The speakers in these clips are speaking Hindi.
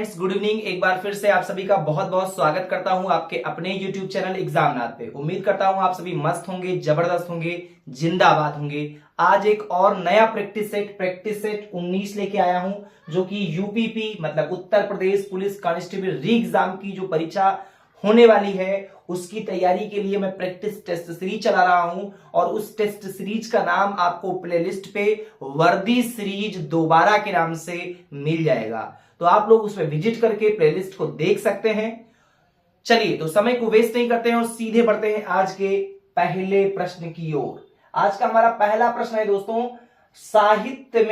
Friends, good evening. एक बार फिर से आप सभी का बहुत बहुत स्वागत करता हूं आपके अपने YouTube चैनल एग्जामनाथ पे। उम्मीद करता हूं आप सभी मस्त होंगे, जबरदस्त होंगे, जिंदाबाद होंगे। आज एक और नया प्रैक्टिस सेट 19 लेके आया हूं, जो कि यूपीपी मतलब उत्तर प्रदेश पुलिस कांस्टेबल री एग्जाम की जो परीक्षा होने वाली है उसकी तैयारी के लिए मैं प्रैक्टिस टेस्ट सीरीज चला रहा हूं। और उस टेस्ट सीरीज का नाम आपको प्लेलिस्ट पे वर्दी सीरीज दोबारा के नाम से मिल जाएगा, तो आप लोग उसमें विजिट करके प्लेलिस्ट को देख सकते हैं। चलिए, तो समय को वेस्ट नहीं करते हैं और सीधे बढ़ते हैं आज के पहले प्रश्न की ओर। आज का हमारा पहला प्रश्न है दोस्तों, साहित्य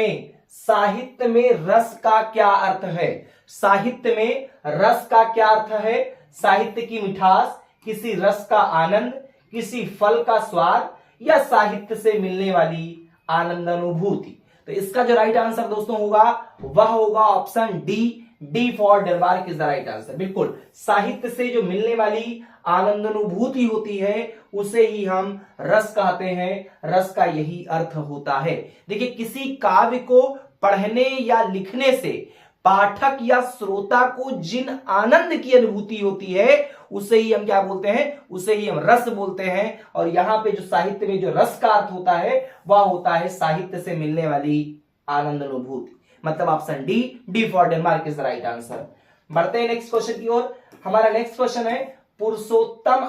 में रस का क्या अर्थ है? साहित्य में रस का क्या अर्थ है? साहित्य की मिठास, किसी रस का आनंद, किसी फल का स्वाद, या साहित्य से मिलने वाली आनंद अनुभूति। तो इसका जो राइट आंसर दोस्तों होगा वह होगा option D for Denmark is the right answer. बिल्कुल, साहित्य से जो मिलने वाली आनंद अनुभूति होती है उसे ही हम रस कहते हैं। रस का यही अर्थ होता है। देखिए, किसी काव्य को पढ़ने या लिखने से पाठक या श्रोता को जिन आनंद की अनुभूति होती है उसे ही हम क्या बोलते हैं? उसे ही हम रस बोलते हैं। और यहां पे जो साहित्य में जो रस का अर्थ होता है वह होता है साहित्य से मिलने वाली आनंद अनुभूति। मतलब option D for Denmark is the right answer. बढ़ते हैं नेक्स्ट क्वेश्चन की ओर। हमारा नेक्स्ट क्वेश्चन है, पुरुषोत्तम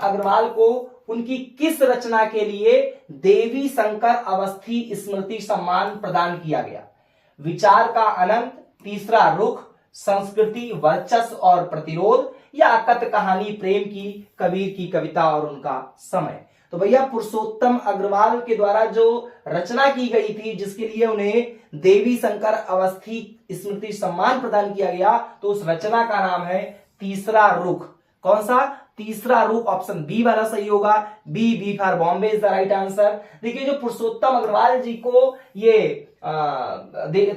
अग्रवाल को उनकी किस रचना के लिए देवी शंकर अवस्थी स्मृति सम्मान प्रदान किया गया? विचार का अनंत, तीसरा रुख, संस्कृति वर्चस्व और प्रतिरोध, या अकथ कहानी प्रेम की, कबीर की कविता और उनका समय। तो भैया, पुरुषोत्तम अग्रवाल के द्वारा जो रचना की गई थी जिसके लिए उन्हें देवी शंकर अवस्थी स्मृति सम्मान प्रदान किया गया, तो उस रचना का नाम है तीसरा रुख। कौन सा? तीसरा रुख। ऑप्शन बी वाला सही होगा। B for Bombay is the right answer. देखिए, जो पुरुषोत्तम अग्रवाल जी को ये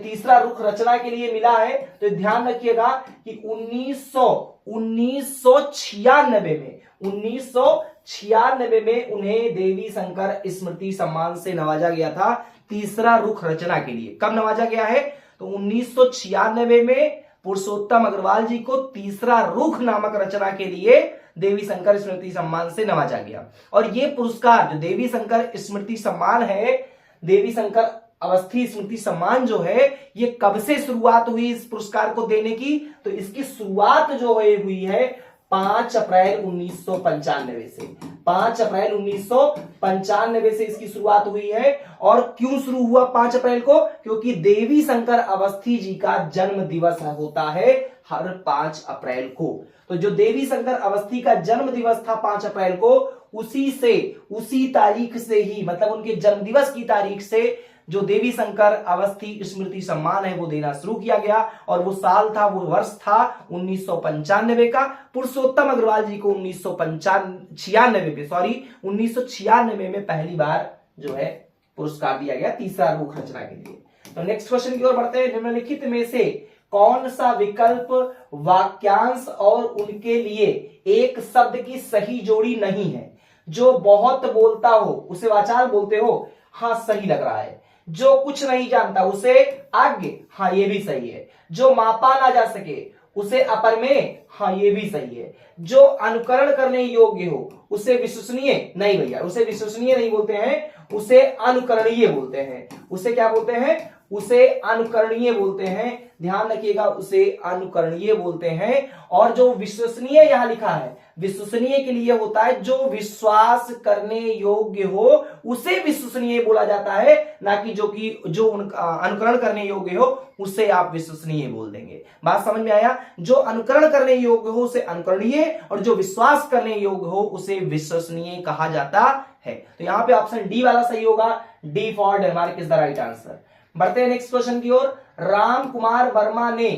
तीसरा रुख रचना के लिए मिला है, तो ध्यान रखिएगा कि 1996 में उन्हें देवी शंकर स्मृति सम्मान से नवाजा गया था तीसरा रुख रचना के लिए। कब नवाजा गया है? तो 1996 में पुरुषोत्तम अग्रवाल जी को तीसरा रुख नामक रचना के लिए देवी शंकर स्मृति सम्मान से नवाजा गया। और ये पुरस्कार जो देवी शंकर स्मृति सम्मान है, देवी शंकर अवस्थी स्मृति सम्मान जो है, ये कब से शुरुआत हुई इस पुरस्कार को देने की? तो इसकी शुरुआत जो हुई है 5 अप्रैल 1995 से। 5 अप्रैल 1995 से इसकी शुरुआत हुई है। और क्यों शुरू हुआ 5 अप्रैल को? क्योंकि देवी शंकर अवस्थी जी का जन्म दिवस होता है हर 5 अप्रैल को। तो जो देवी शंकर अवस्थी का जन्म दिवस था 5 अप्रैल को, उसी तारीख से ही, मतलब उनके जन्म दिवस की तारीख से जो देवी शंकर अवस्थी स्मृति सम्मान है वो देना शुरू किया गया। और वो साल था, वो वर्ष था 1995 का। पुरुषोत्तम अग्रवाल जी को 1996 में पहली बार जो है पुरस्कार दिया गया तीसरा रुख रचना के लिए। तो नेक्स्ट क्वेश्चन की ओर बढ़ते हैं। निम्नलिखित में से कौन सा विकल्प वाक्यांश और उनके लिए एक शब्द की सही जोड़ी नहीं है? जो बहुत बोलता हो उसे वाचाल बोलते हो, हाँ सही लग रहा है। जो कुछ नहीं जानता उसे आज्ञ, हाँ ये भी सही है। जो मापा ना जा सके उसे अपरमेय, हाँ ये भी सही है। जो अनुकरण करने योग्य हो उसे विश्वसनीय, नहीं भैया, उसे विश्वसनीय नहीं बोलते हैं, उसे अनुकरणीय बोलते हैं। उसे क्या बोलते हैं? उसे अनुकरणीय बोलते हैं। ध्यान रखिएगा, उसे अनुकरणीय बोलते हैं। और जो विश्वसनीय यहां लिखा है, विश्वसनीय के लिए होता है जो विश्वास करने योग्य हो उसे विश्वसनीय बोला जाता है, ना कि जो अनुकरण करने योग्य हो उसे आप विश्वसनीय बोल देंगे। बात समझ में आया? जो अनुकरण करने योग्य हो उसे अनुकरणीय, और जो विश्वास करने योग्य हो उसे विश्वसनीय कहा जाता है। तो यहां पे ऑप्शन डी वाला सही होगा। D for Denmark is the right answer. बढ़ते हैं नेक्स्ट क्वेश्चन की ओर। राम कुमार वर्मा ने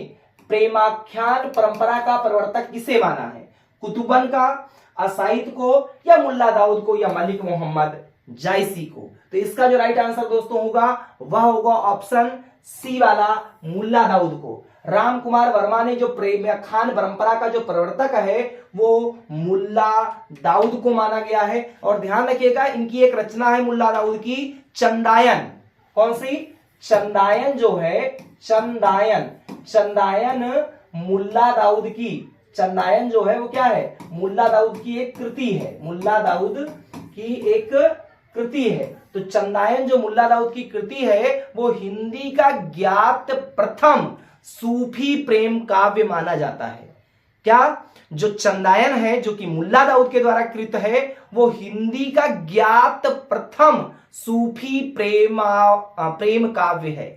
प्रेमाख्यान परंपरा का प्रवर्तक किसे माना है? कुतुबन का, असाइद को, या मुल्ला दाऊद को, या मलिक मोहम्मद जायसी को? तो इसका जो राइट आंसर दोस्तों होगा वह होगा ऑप्शन सी वाला, मुल्ला दाऊद को। राम कुमार वर्मा ने जो प्रेमाख्यान परंपरा का जो प्रवर्तक है वो मुल्ला दाऊद को माना गया है। और ध्यान रखिएगा, इनकी एक रचना है मुल्ला दाऊद की, चंदायन। कौन सी? चंदायन जो है, चंदायन चंदायन मुल्ला दाऊद की, चंदायन जो है वो क्या है, मुल्ला दाऊद की एक कृति है, मुल्ला दाऊद की एक कृति है। तो चंदायन जो मुल्ला दाऊद की कृति है वो हिंदी का ज्ञात प्रथम सूफी प्रेम काव्य माना जाता है। क्या, जो चंदायन है जो कि मुल्ला दाऊद के द्वारा कृत है वो हिंदी का ज्ञात प्रथम सूफी प्रेम काव्य है।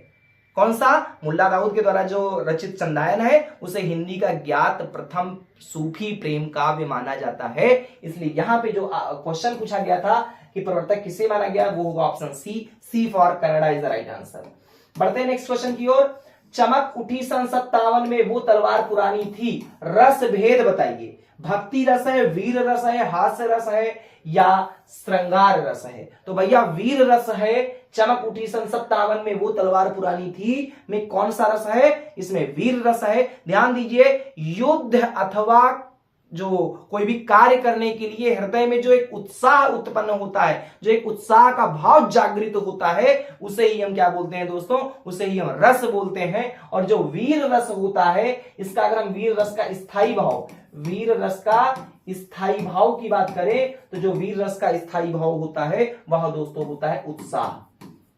कौन सा, मुल्ला दाऊद के द्वारा जो रचित चंदायन है उसे हिंदी का ज्ञात प्रथम सूफी प्रेम काव्य माना जाता है। इसलिए यहां पे जो क्वेश्चन पूछा गया था कि प्रवर्तक किसे माना गया, वो होगा option C for Canada is the right answer. बढ़ते हैं नेक्स्ट क्वेश्चन की ओर। चमक उठी सन 57 में वो तलवार पुरानी थी, रस भेद बताइए। भक्ति रस है, वीर रस है, हास्य रस है या श्रृंगार रस है। तो भैया वीर रस है। चमक उठी सन 57 में वो तलवार पुरानी थी में कौन सा रस है, इसमें वीर रस है। ध्यान दीजिए, युद्ध अथवा जो कोई भी कार्य करने के लिए हृदय में जो एक उत्साह उत्पन्न होता है, जो एक उत्साह का भाव जागृत होता है, उसे ही हम क्या बोलते हैं दोस्तों, उसे ही हम रस बोलते हैं। और जो वीर रस होता है, इसका अगर हम वीर रस का स्थायी भाव, वीर रस का स्थायी भाव की बात करें तो जो वीर रस का स्थायी भाव होता है वह दोस्तों होता है उत्साह।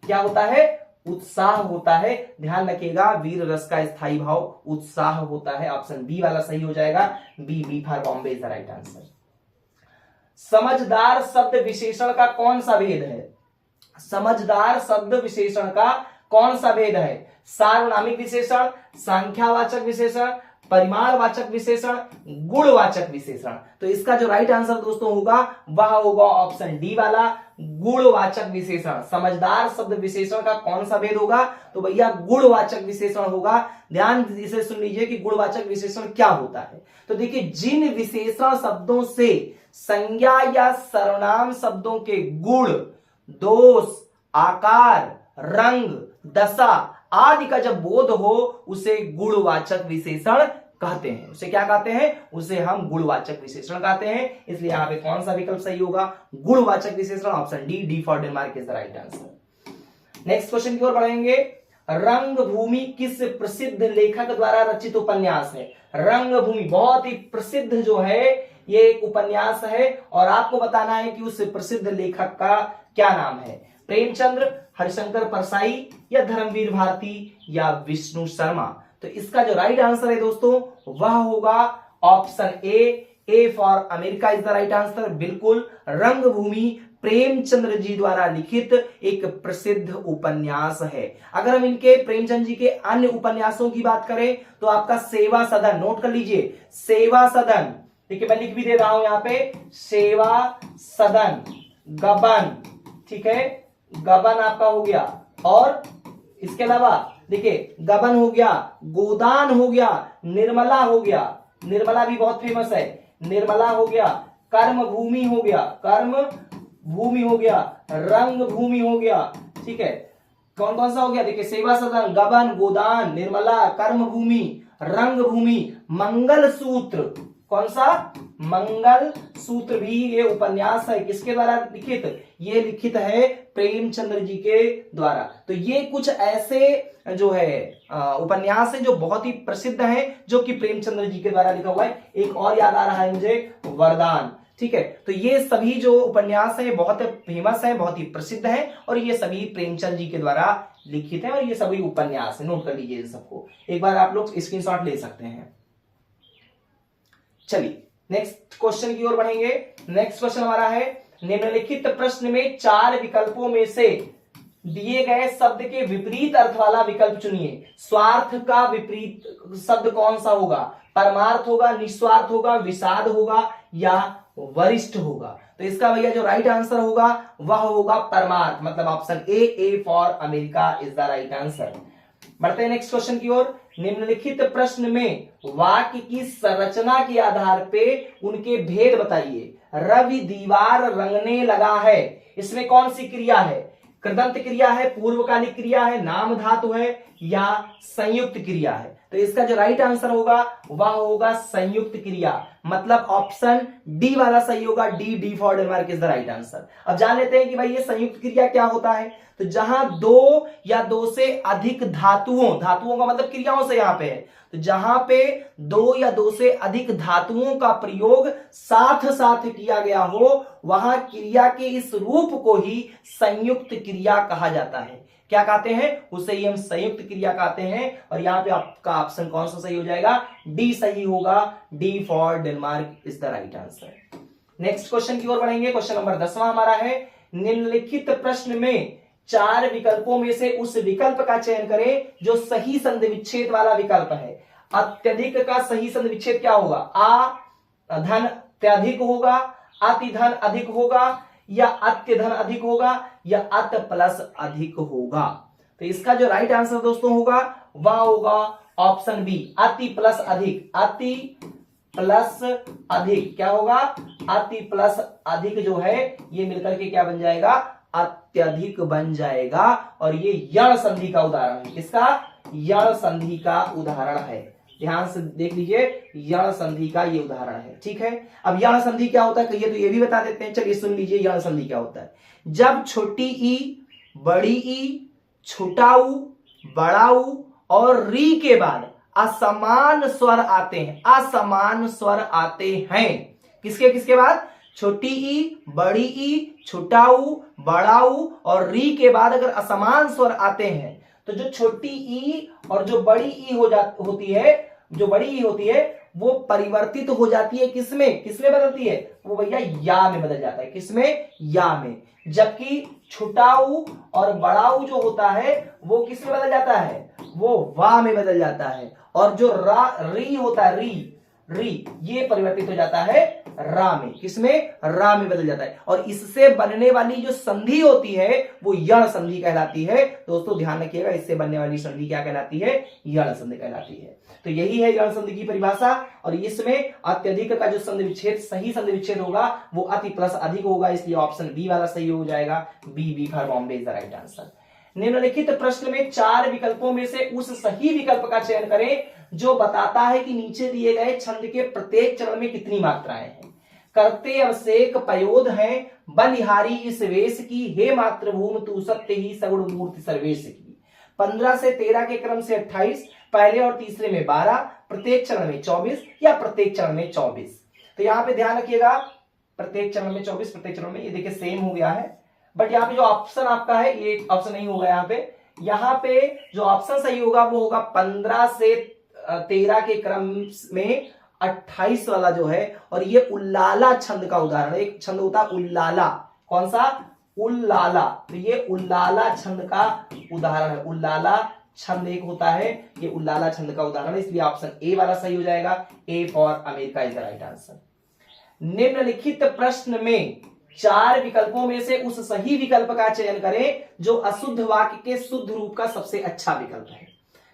क्या होता है, उत्साह होता है। ध्यान रखिएगा, वीर रस का स्थायी भाव उत्साह होता है। ऑप्शन बी वाला सही हो जाएगा, B for Bombay is the right answer. समझदार शब्द विशेषण का कौन सा भेद है, समझदार शब्द विशेषण का कौन सा भेद है, सार्वनामिक विशेषण, संख्यावाचक विशेषण, परिमाणवाचक विशेषण, गुणवाचक विशेषण। तो इसका जो राइट आंसर दोस्तों होगा वह होगा ऑप्शन डी वाला, गुणवाचक विशेषण। समझदार शब्द विशेषण का कौन सा भेद होगा, तो भैया गुणवाचक विशेषण होगा। ध्यान से सुन लीजिए कि गुणवाचक विशेषण क्या होता है। तो देखिए, जिन विशेषण शब्दों से संज्ञा या सर्वनाम शब्दों के गुण, दोष, आकार, रंग, दशा आदि का जब बोध हो उसे गुणवाचक विशेषण कहते हैं। उसे क्या कहते हैं, उसे हम गुणवाचक विशेषण कहते हैं। इसलिए यहां पे कौन सा विकल्प सही होगा, गुणवाचक विशेषण, option D for Denmark is the right answer. Next question की ओर बढ़ेंगे। रंगभूमि किस प्रसिद्ध लेखक द्वारा रचित उपन्यास है। रंगभूमि बहुत ही प्रसिद्ध जो है ये एक उपन्यास है और आपको बताना है कि उस प्रसिद्ध लेखक का क्या नाम है। प्रेमचंद्र, हरिशंकर परसाई या धर्मवीर भारती या विष्णु शर्मा। तो इसका जो राइट आंसर है दोस्तों वह होगा option A for America is the right answer. बिल्कुल, रंगभूमि प्रेमचंद्र जी द्वारा लिखित एक प्रसिद्ध उपन्यास है। अगर हम इनके प्रेमचंद जी के अन्य उपन्यासों की बात करें तो आपका सेवा सदन, नोट कर लीजिए, सेवा सदन, देखिए मैं लिख भी दे रहा हूं यहां पे, सेवा सदन, गबन, ठीक है, गबन आपका हो गया। और इसके अलावा देखिए, गबन हो गया, गोदान हो गया, निर्मला हो गया, निर्मला भी बहुत फेमस है, निर्मला हो गया, कर्म भूमि हो गया, कर्म भूमि हो गया, रंग भूमि हो गया। ठीक है, कौन कौन सा हो गया, देखिए सेवा सदन, गबन, गोदान, निर्मला, कर्म भूमि, रंग भूमि, मंगल सूत्र, कौन सा, मंगल सूत्र भी ये उपन्यास है किसके द्वारा लिखित, ये लिखित है प्रेमचंद्र जी के द्वारा। तो ये कुछ ऐसे जो है उपन्यास है जो बहुत ही प्रसिद्ध हैं, जो कि प्रेमचंद्र जी के द्वारा लिखा हुआ है। एक और याद आ रहा है मुझे, वरदान। ठीक है, तो ये सभी जो उपन्यास है बहुत फेमस है, बहुत ही प्रसिद्ध है और ये सभी प्रेमचंद जी के द्वारा लिखित है और ये सभी उपन्यास है। नोट कर लीजिए इन सबको, एक बार आप लोग स्क्रीनशॉट ले सकते हैं। चलिए नेक्स्ट क्वेश्चन की ओर बढ़ेंगे। नेक्स्ट क्वेश्चन हमारा है, निम्नलिखित प्रश्न में 4 विकल्पों में से दिए गए शब्द के विपरीत अर्थ वाला विकल्प चुनिए। स्वार्थ का विपरीत शब्द कौन सा होगा, परमार्थ होगा, निस्वार्थ होगा, विषाद होगा या वरिष्ठ होगा। तो इसका भैया जो राइट आंसर होगा वह होगा परमार्थ, मतलब option A for America is the right answer. बढ़ते हैं नेक्स्ट क्वेश्चन की ओर। निम्नलिखित प्रश्न में वाक्य की संरचना के आधार पे उनके भेद बताइए। रवि दीवार रंगने लगा है, इसमें कौन सी क्रिया है, कृदंत क्रिया है, पूर्वकालिक क्रिया है, नाम धातु है या संयुक्त क्रिया है। तो इसका जो राइट आंसर होगा वह होगा संयुक्त क्रिया, मतलब ऑप्शन डी वाला सही होगा। D for Denmark is the right answer. अब जान लेते हैं कि भाई ये संयुक्त क्रिया क्या होता है। तो जहां दो या दो से अधिक धातुओं का मतलब क्रियाओं से यहां पे है, तो जहां पे दो या दो से अधिक धातुओं का प्रयोग साथ साथ किया गया हो वहां क्रिया के इस रूप को ही संयुक्त क्रिया कहा जाता है। क्या कहते हैं? उसे ही हम संयुक्त क्रिया कहते हैं। और यहां पे आपका ऑप्शन कौन सा सही हो जाएगा? डी सही होगा। D for Denmark is the right answer. Next question की ओर बढ़ेंगे। क्वेश्चन नंबर 10वां हमारा है, निम्नलिखित प्रश्न में 4 विकल्पों में से उस विकल्प का चयन करें जो सही संधि विच्छेद वाला विकल्प है। अत्यधिक का सही संधि विच्छेद क्या होगा? आ धन अत्यधिक होगा, अति धन अधिक होगा, या अत्य धन अधिक होगा, या अत प्लस अधिक होगा। तो इसका जो राइट आंसर दोस्तों होगा वह होगा ऑप्शन बी, अति प्लस अधिक। अति प्लस अधिक क्या होगा? अति प्लस अधिक जो है ये मिलकर के क्या बन जाएगा? अत्यधिक बन जाएगा। और ये यण संधि का उदाहरण है। किसका? यण संधि का उदाहरण है। ध्यान से देख लीजिए, यण संधि का ये उदाहरण है। ठीक है, अब यण संधि क्या होता है कहिए, तो ये भी बता देते हैं। चलिए सुन लीजिए यण संधि क्या होता है। जब छोटी ई, बड़ी ई, छोटा ऊ, बड़ा ऊ और री के बाद असमान स्वर आते हैं, असमान स्वर आते हैं। किसके किसके बाद? छोटी ई, बड़ी ई, छोटा ऊ, बड़ा ऊ और री के बाद अगर असमान स्वर आते हैं तो जो छोटी ई और जो बड़ी ई होती है, जो बड़ी ई होती है वो परिवर्तित हो जाती है। किसमें किसमें बदलती है? वो भैया या में बदल जाता है। किसमें? या में। जबकि छोटाऊ और बड़ाऊ जो होता है वो किसमें बदल जाता है? वो वा में बदल जाता है। और जो री होता है, री ये परिवर्तित हो जाता है रा में। किसमें? रा में बदल जाता है। और इससे बनने वाली जो संधि होती है वो यण संधि कहलाती है। दोस्तों ध्यान रखिएगा, इससे बनने वाली संधि क्या कहलाती है? यण संधि कहलाती है। तो यही है यण संधि की परिभाषा। और इसमें अत्यधिक का जो संधि विच्छेद, सही संधि विच्छेद होगा वो अति प्लस अधिक होगा, इसलिए ऑप्शन बी वाला सही हो जाएगा। B for Bombay is the right answer. निम्नलिखित प्रश्न में 4 विकल्पों में से उस सही विकल्प का चयन करें जो बताता है कि नीचे दिए गए छंद के प्रत्येक चरण में कितनी मात्राएं हैं। करते अवसेक पयोध हैं, बलिहारी इस वेश की, हे मातृभूमि तू सत्य ही सगुण मूर्ति सर्वेश की। 15 से 13 के क्रम से 28, पहले और तीसरे में 12, प्रत्येक चरण में 24 या प्रत्येक चरण में 24। तो यहां पे ध्यान रखिएगा, प्रत्येक चरण में 24, प्रत्येक चरण में, ये देखिए सेम हो गया है। बट यहाँ पे जो ऑप्शन आपका है ये ऑप्शन नहीं होगा। यहाँ पे जो ऑप्शन सही होगा वो होगा 15 से 13 के क्रम में 28 वाला जो है। और ये उल्लाला छंद का उदाहरण है। एक छंद होता है उल्लाला, कौन सा? उल्लाला। तो ये उल्लाला छंद का उदाहरण है। उल्लाला छंद एक होता है, ये उल्लाला छंद का उदाहरण है, इसलिए ऑप्शन ए वाला सही हो जाएगा। A for America is the right answer. निम्नलिखित प्रश्न में 4 विकल्पों में से उस सही विकल्प का चयन करें जो अशुद्ध वाक्य के शुद्ध रूप का सबसे अच्छा विकल्प है।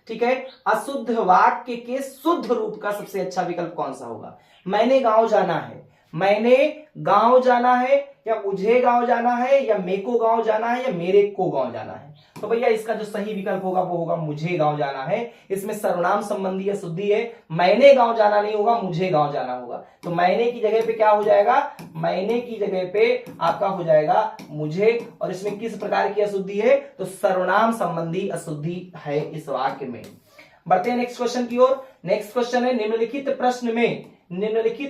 ठीक है, अशुद्ध वाक्य के शुद्ध रूप का सबसे अच्छा विकल्प कौन सा होगा? मैंने गांव जाना है, मैंने गांव जाना है, या मुझे गांव जाना है, या मेको गांव जाना है, या मेरे को गांव जाना है। तो भैया इसका जो सही विकल्प होगा वो होगा मुझे गांव जाना है। इसमें सर्वनाम संबंधी अशुद्धि है, मैंने गांव जाना नहीं होगा, मुझे गांव जाना होगा। तो मैंने की जगह पे क्या हो जाएगा? मैंने की जगह पे आपका हो जाएगा मुझे। और इसमें किस प्रकार की अशुद्धि है? तो सर्वनाम संबंधी अशुद्धि है इस वाक्य में। बढ़ते हैं नेक्स्ट क्वेश्चन की ओर। नेक्स्ट क्वेश्चन है, निम्नलिखित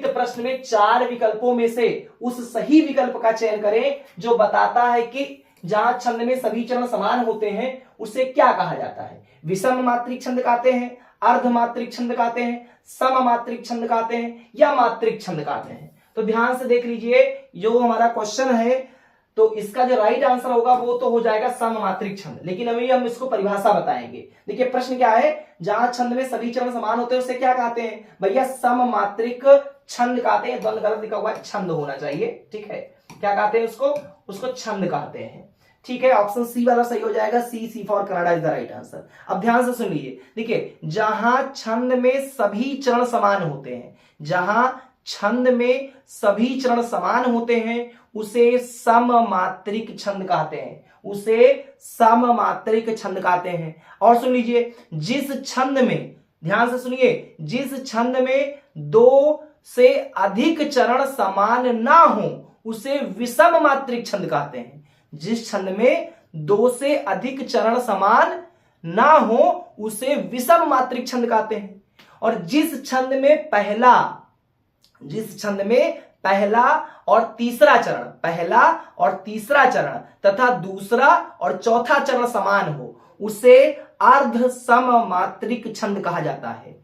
प्रश्न में 4 विकल्पों में से उस सही विकल्प का चयन करें जो बताता है कि जहां छंद में सभी चरण समान होते हैं उसे क्या कहा जाता है। विषम मात्रिक छंद कहते हैं, अर्ध मात्रिक छंद कहते हैं, सम मात्रिक छंद कहते हैं, या मात्रिक छंद कहते हैं। तो ध्यान से देख लीजिए, जो हमारा क्वेश्चन है तो इसका जो राइट आंसर होगा वो तो हो जाएगा सम मात्रिक छंद। लेकिन अभी हम इसको परिभाषा बताएंगे। देखिए प्रश्न क्या है, जहां छंद में सभी चरण समान होते हैं उसे क्या कहते हैं? भैया सम मात्रिक छंद कहते हैं। द्वंद्व गलत लिखा हुआ है, छंद होना चाहिए। ठीक है, क्या कहते हैं उसको छंद कहते हैं। ठीक है, ऑप्शन सी वाला सही हो जाएगा। C for Canada is the right answer. अब ध्यान से सुन लीजिए, देखिए जहां छंद में सभी चरण समान होते हैं, जहां छंद में सभी चरण समान होते हैं उसे सममात्रिक छंद कहते हैं, उसे सममात्रिक छंद कहते हैं। और सुन लीजिए, जिस छंद में ध्यान से सुनिए, जिस छंद में 2 से अधिक चरण समान ना हो उसे विषम मात्रिक छंद कहते हैं। जिस छंद में 2 से अधिक चरण समान ना हो उसे विषम मात्रिक छंद कहते हैं। और जिस छंद में पहला और तीसरा चरण तथा दूसरा और चौथा चरण समान हो उसे अर्ध सम मात्रिक छंद कहा जाता है।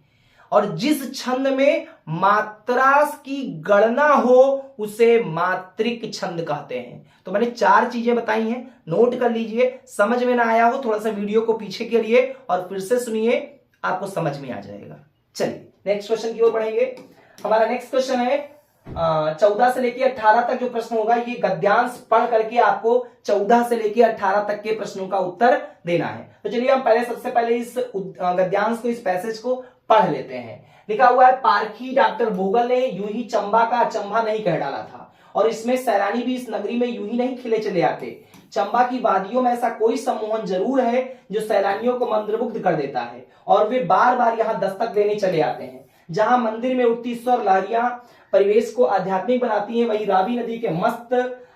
और जिस छंद में मात्रा की गणना हो उसे मात्रिक छंद कहते हैं। तो मैंने 4 चीजें बताई हैं, नोट कर लीजिए। समझ में ना आया हो थोड़ा सा वीडियो को पीछे करिए और फिर से सुनिए, आपको समझ में आ जाएगा। चलिए नेक्स्ट क्वेश्चन की ओर बढ़ेंगे। हमारा नेक्स्ट क्वेश्चन है 14 से लेकर 18 तक जो प्रश्न होगा ये गद्यांश पढ़ करके आपको 14 से लेकर 18 तक के प्रश्नों का उत्तर देना है। तो चलिए हम सबसे पहले इस गद्यांश को, इस पैसेज को पढ़ लेते हैं। लिखा हुआ है, पारखी डॉक्टर बोगल ने यूं ही चंबा का अचंभा नहीं कह डाला था और इसमें सैलानी भी इस नगरी में यूं ही नहीं खिले चले आते। चंबा की वादियों में ऐसा कोई सम्मोहन जरूर है जो सैलानियों को मंत्रमुग्ध कर देता है और वे बार बार यहाँ दस्तक देने चले आते हैं। जहां मंदिर में उठती स्वर लहरियां परिवेश को आध्यात्मिक बनाती हैं, वही रावी नदी के मस्त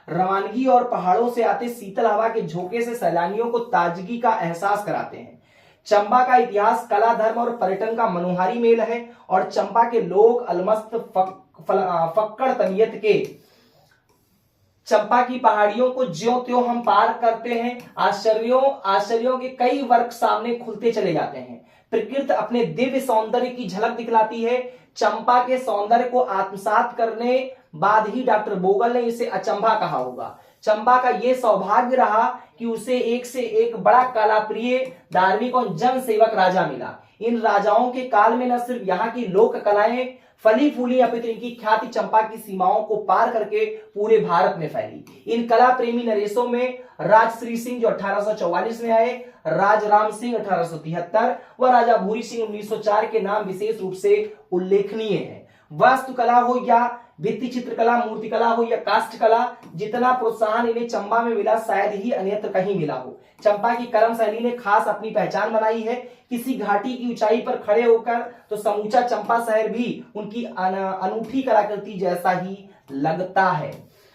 रवानगी और पहाड़ों से आते शीतल हवा के झोंके से सैलानियों को ताजगी का एहसास कराते हैं। चंबा का इतिहास कला, धर्म और पर्यटन का मनोहारी मेल है और चंबा के लोग अलमस्त फक्कड़ तबीयत के चंपा की पहाड़ियों को ज्यों त्यों हम पार करते हैं। आश्चर्यों के कई वर्ग सामने खुलते चले जाते हैं। प्रकृति अपने दिव्य सौंदर्य की झलक दिखलाती है। चंपा के सौंदर्य को आत्मसात करने बाद ही डॉक्टर बोगल ने इसे अचंभा कहा होगा। चंबा का यह सौभाग्य रहा कि उसे एक से एक बड़ा कलाप्रिय, धार्मिक और जन सेवक राजा मिला। इन राजाओं के काल में न सिर्फ यहाँ की लोक कलाएं फली फूली अपितु इनकी ख्याति चंपा की सीमाओं को पार करके पूरे भारत में फैली। इन कला प्रेमी नरेशों में राजश्री सिंह जो 1844 में आए, राज राम सिंह 1873 व राजा भूरी सिंह 1904 के नाम विशेष रूप से उल्लेखनीय है। वास्तुकला हो या भित्ति चित्रकला, मूर्तिकला हो या काष्ठ कला, जितना प्रोत्साहन इन्हें चंबा में मिला शायद ही अन्यत्र कहीं मिला हो। चंपा की कर्म शैली ने खास अपनी पहचान बनाई है। किसी घाटी की ऊंचाई पर खड़े होकर तो समूचा चंपा शहर भी उनकी अनूठी कलाकृति जैसा ही लगता है।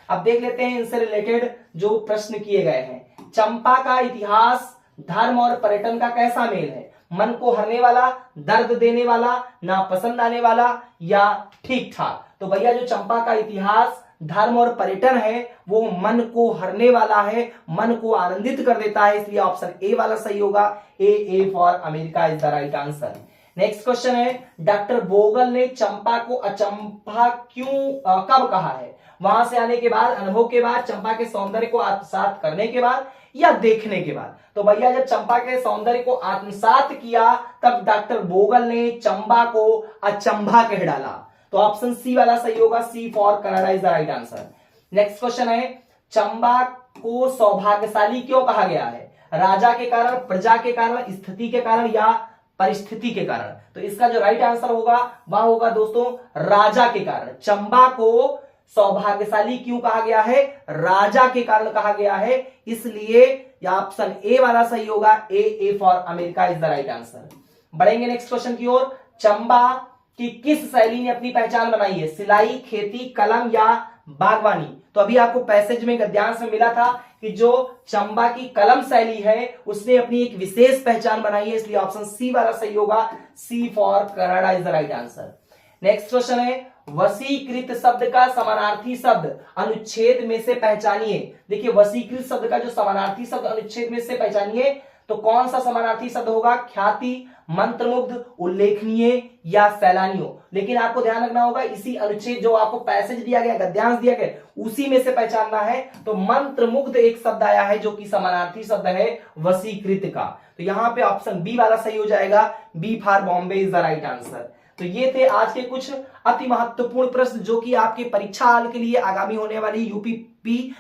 अब देख लेते हैं इनसे रिलेटेड जो प्रश्न किए गए हैं। चंपा का इतिहास, धर्म और पर्यटन का कैसा मेल है? मन को हरने वाला, दर्द देने वाला, नापसंद आने वाला या ठीक ठाक? तो भैया जो चंपा का इतिहास, धर्म और पर्यटन है वो मन को हरने वाला है, मन को आनंदित कर देता है, इसलिए ऑप्शन ए वाला सही होगा। A for America is the right answer. Next question है, डॉक्टर बोगल ने चंपा को अचंभा कब कहा है? वहां से आने के बाद, अनुभव के बाद, चंपा के सौंदर्य को आत्मसात करने के बाद या देखने के बाद? तो भैया जब चंपा के सौंदर्य को आत्मसात किया तब डॉक्टर बोगल ने चंबा को अचंभा कह डाला। तो ऑप्शन सी वाला सही होगा। C for Canada is the right answer. Next question है, चंबा को सौभाग्यशाली क्यों कहा गया है? राजा के कारण, प्रजा के कारण, स्थिति के कारण या परिस्थिति के कारण? तो इसका जो राइट आंसर होगा वह होगा दोस्तों राजा के कारण। चंबा को सौभाग्यशाली क्यों कहा गया है? राजा के कारण कहा गया है, इसलिए ऑप्शन ए वाला सही होगा। A for America is the right answer. बढ़ेंगे नेक्स्ट क्वेश्चन की ओर। चंबा की किस शैली ने अपनी पहचान बनाई है? सिलाई, खेती, कलम या बागवानी? तो अभी आपको पैसेज में गद्यांश में मिला था कि जो चंबा की कलम शैली है उसने अपनी एक विशेष पहचान बनाई है, इसलिए ऑप्शन सी वाला सही होगा। C for Canada is the right answer. Next question है, वशीकृत शब्द का समानार्थी शब्द अनुच्छेद में से पहचानिए। देखिए वशीकृत शब्द का जो समानार्थी शब्द अनुच्छेद में से पहचानिए, तो कौन सा समानार्थी शब्द होगा? ख्याति, मंत्रमुग्ध, उल्लेखनीय या सैलानियों? लेकिन आपको ध्यान रखना होगा इसी अनुच्छेद जो आपको पैसेज दिया गया, गद्यांश दिया गया, उसी में से पहचानना है। तो मंत्रमुग्ध एक शब्द आया है जो कि समानार्थी शब्द है वशीकृत का। तो यहां पे ऑप्शन बी वाला सही हो जाएगा। B for Bombay is the right answer. तो ये थे आज के कुछ अति महत्वपूर्ण प्रश्न जो कि आपके परीक्षा हाल के लिए आगामी होने वाली यूपी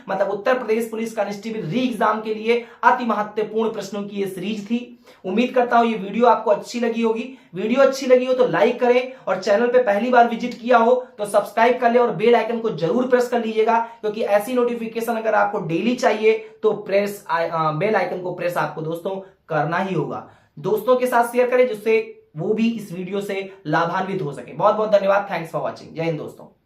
मतलब उत्तर प्रदेश पुलिस कांस्टेबल री एग्जाम के लिए अति महत्वपूर्ण प्रश्नों की ये सीरीज थी। उम्मीद करता हूं ये वीडियो आपको अच्छी लगी होगी। वीडियो अच्छी लगी हो तो लाइक करें और चैनल पे पहली बार विजिट किया हो तो सब्सक्राइब कर ले और बेल आइकन को जरूर प्रेस कर लीजिएगा, क्योंकि ऐसी नोटिफिकेशन अगर आपको डेली चाहिए तो बेल आइकन को प्रेस आपको दोस्तों करना ही होगा। दोस्तों के साथ शेयर करें जिससे वो भी इस वीडियो से लाभान्वित हो सके। बहुत बहुत धन्यवाद। Thanks for watching. जय हिंद दोस्तों।